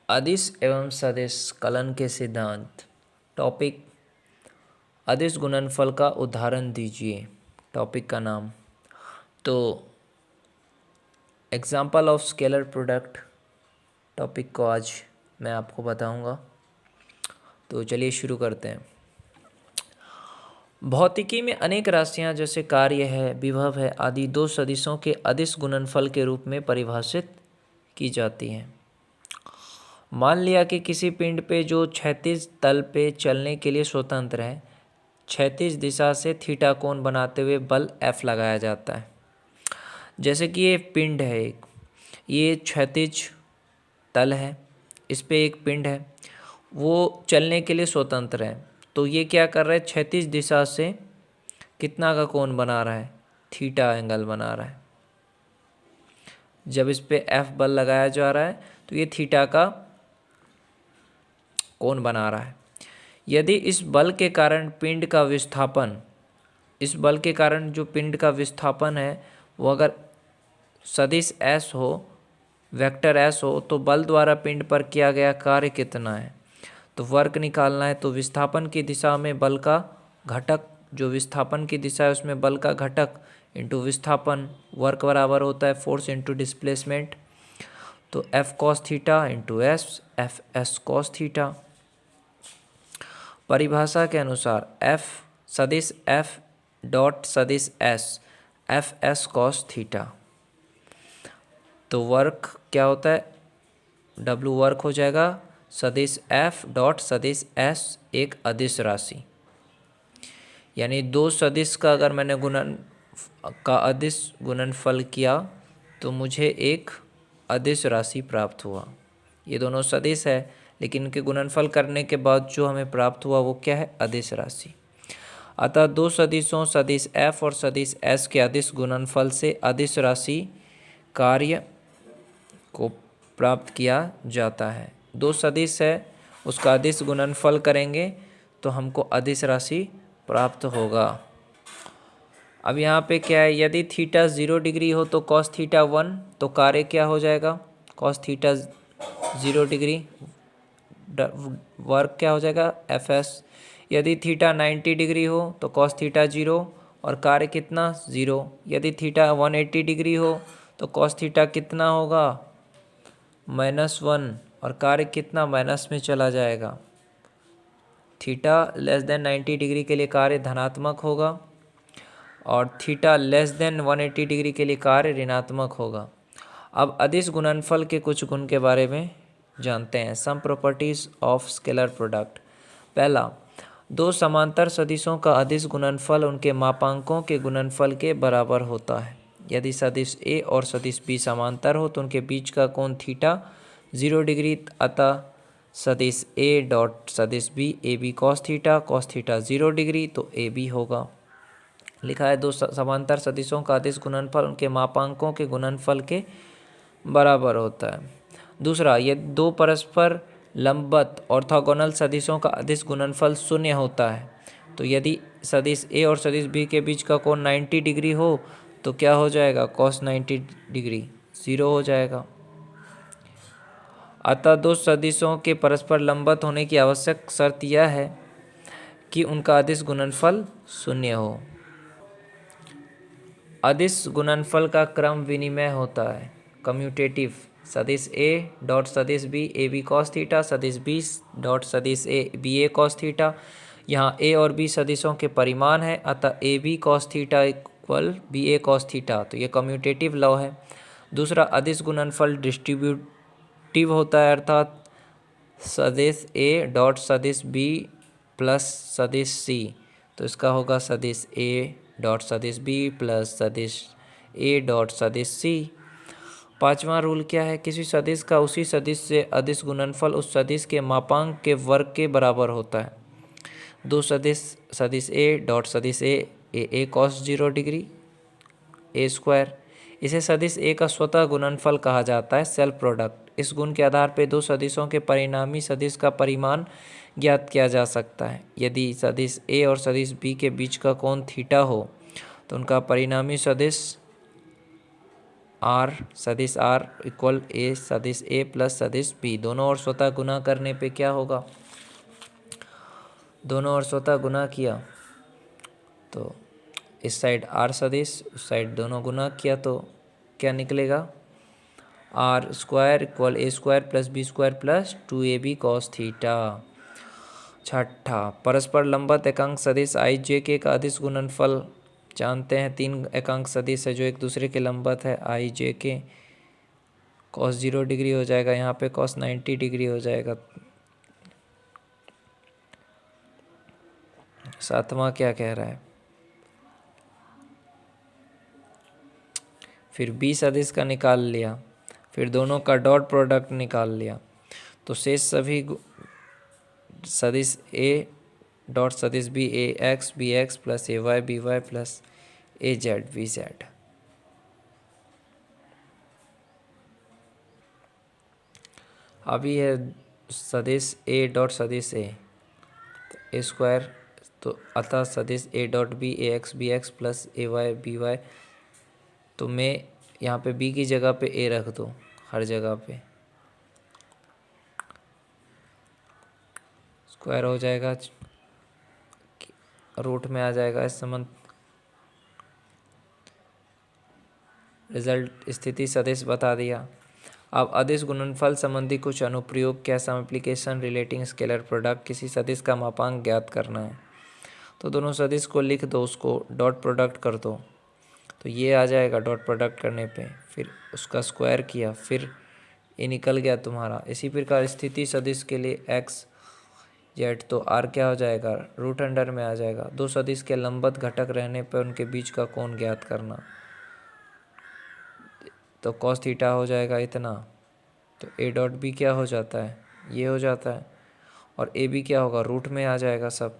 अदिश एवं सदिश कलन के सिद्धांत। टॉपिक अदिश गुणनफल का उदाहरण दीजिए। टॉपिक का नाम तो example of scalar product topic को आज मैं आपको बताऊंगा। तो चलिए शुरू करते हैं। भौतिकी में अनेक राशियां जैसे कार्य है, विभव है आदि दो सदिशों के अदिश गुणनफल के रूप में परिभाषित की जाती हैं। मान लिया कि किसी पिंड पे जो क्षैतिज तल पे चलने के लिए स्वतंत्र है, क्षैतिज दिशा से थीटा कोण बनाते हुए बल F लगाया जाता है। जैसे कि ये पिंड है, ये क्षैतिज तल है, इस पे एक पिंड है, वो चलने के लिए स्वतंत्र है। तो ये क्या कर रहा है, क्षैतिज दिशा से कितना का कोण बना रहा है, थीटा एंगल बना रहा है। जब इस पे F बल लगाया जा रहा है तो ये थीटा का कोण बना रहा है। यदि इस बल के कारण पिंड का विस्थापन, इस बल के कारण जो पिंड का विस्थापन है वो अगर सदिश S हो, वेक्टर S हो, तो बल द्वारा पिंड पर किया गया कार्य कितना है। तो वर्क निकालना है। तो विस्थापन की दिशा में बल का घटक, जो विस्थापन की दिशा है उसमें बल का घटक इंटू विस्थापन, वर्क बराबर होता है फोर्स इंटू डिस्प्लेसमेंट। तो F cos theta into F S cos theta. परिभाषा के अनुसार F सदिश F डॉट सदिश S F S cos theta. तो वर्क क्या होता है, W वर्क हो जाएगा, सदिश F डॉट सदिश S एक अदिश राशि, यानी दो सदिश का अगर मैंने गुणन का अदिश गुणनफल किया तो मुझे एक अदिश राशि प्राप्त हुआ। ये दोनों सदिश है लेकिन इनके गुणनफल करने के बाद जो हमें प्राप्त हुआ वो क्या है, अदिश राशि। अतः दो सदिशों सदिश F और सदिश S के अदिश गुणनफल से अदिश राशि कार्य को प्राप्त किया जाता है। दो सदिश है, उसका अदिश गुणनफल करेंगे तो हमको अदिश राशि प्राप्त होगा। अब यहाँ पे क्या है, यदि थीटा 0 डिग्री हो तो कॉस थीटा 1, तो कार्य क्या हो जाएगा, कॉस थीटा 0 डिग्री, वर्क क्या हो जाएगा Fs। यदि थीटा 90 डिग्री हो तो कॉस थीटा 0 और कार्य कितना 0। यदि थीटा 180 डिग्री हो तो कॉस थीटा कितना होगा -1 और कार्य कितना माइनस में चला जाएगा। थीटा लेस देन 90 डिग्री के लिए कार्य धनात्मक होगा और थीटा लेस देन 180 डिग्री के लिए कार्य ऋणात्मक होगा। अब अदिश गुणनफल के कुछ गुण के बारे में जानते हैं। Some properties of scalar product. पहला, दो समांतर सदिशों का अदिश गुणनफल उनके मापांकों के गुणनफल के बराबर होता है। यदि सदिश A और सदिश B समांतर हो तो उनके बीच का कोण थीटा 0 डिग्री, अतः सदिश A डॉट सदिश B AB cos theta 0 degree, तो AB होगा। लिखा है दो समांतर सदिशों का अदिश गुणनफल उनके मापांकों के गुणनफल के बराबर होता है। दूसरा, यदि दो परस्पर लंबवत ऑर्थोगोनल सदिशों का अदिश गुणनफल 0 होता है, तो यदि सदिश A और सदिश B के बीच का कोण 90 डिग्री हो तो क्या हो जाएगा, cos 90 डिग्री 0 हो जाएगा। अतः दो सदिशों के परस्पर लंबवत होने की आवश्यक शर्त यह है कि उनका अदिश गुणनफल 0 हो। अदिश गुणनफल का क्रम विनिमय होता है, कम्यूटेटिव। सदिश A डॉट सदिश B AB cos थीटा, सदिश B डॉट सदिश A BA cos थीटा। यहाँ A और B सदिशों के परिमाण है, अतः AB cos theta equal BA cos theta, तो ये कम्यूटेटिव लॉ है। दूसरा, अदिश गुणनफल डिस्ट्रीब्यूटिव होता है, अर्थात सदिश A डॉट सदिश B प्लस सदिश C, तो इसका होगा सदिश A डॉट सदिश B प्लस सदिश A डॉट सदिश C। पांचवा रूल क्या है, किसी सदिश का उसी सदिश से अदिश गुणनफल उस सदिश के मापांक के वर्ग के बराबर होता है। दो सदिश A डॉट सदिश A cos 0 degree A square, इसे सदिश A का स्वतः गुणनफल कहा जाता है, सेल्फ प्रोडक्ट। इस गुण के आधार पर दो सदिशों के परिणामी सदिश का परिमाण ज्ञात किया जा सकता है। यदि सदिश A और सदिश B के बीच का कोण थीटा हो तो उनका परिणामी सदिश आर सदिश आर इक्वल ए सदिश ए प्लस सदिश बी, दोनों ओर स्वतः गुना करने पे क्या होगा, दोनों ओर स्वतः गुना किया तो इस साइड आर सदिश उस साइड दोनों गुना किया तो क्या निकलेगा, R square equal A square plus B square plus 2ab cos theta. छठा, परस्पर लंबत एकांक सदिश आई जे के का अदिश गुणनफल जानते हैं, तीन एकांक सदिश है जो एक दूसरे के लंबत है, आई जे के कॉस 0 डिग्री हो जाएगा, यहाँ पे कॉस 90 डिग्री हो जाएगा। सातवां क्या कह रहा है, फिर बी सदिश का निकाल लिया, फिर दोनों का डॉट प्रोडक्ट निकाल लिया, तो शेष सभी सदिश ए डॉट सदिश B A x plus A Y B Y plus A Z B Z. अभी है सदिश ए डॉट सदिश ए स्क्वायर, तो अतः सदिश A dot B X plus A Y B Y, तो मैं यहाँ पे बी की जगह पे ए रख दूँ हर जगह पे, स्क्वायर हो जाएगा, रूट में आ जाएगा इस संबंध, रिजल्ट स्थिति सदिश बता दिया। अब अदिश गुणनफल संबंधी कुछ अनुप्रयोग क्या, some application relating scalar product, किसी सदिश का मापांक ज्ञात करना है तो दोनों सदिश को लिख दो, उसको डॉट प्रोडक्ट कर दो तो ये आ जाएगा, डॉट प्रोडक्ट करने पे फिर उसका स्क्वायर किया, फिर ये निकल गया तुम्हारा। इसी प्रकार स्थिति सदिश के लिए एक्स जेड, तो आर क्या हो जाएगा, रूट अंडर में आ जाएगा। दो सदिश के लंबवत घटक रहने पर उनके बीच का कोण ज्ञात करना, तो कॉस थीटा हो जाएगा इतना, तो ए डॉट बी क्या हो जाता है, ये हो जाता है, और ए बी क्या होगा, रूट में आ जाएगा सब।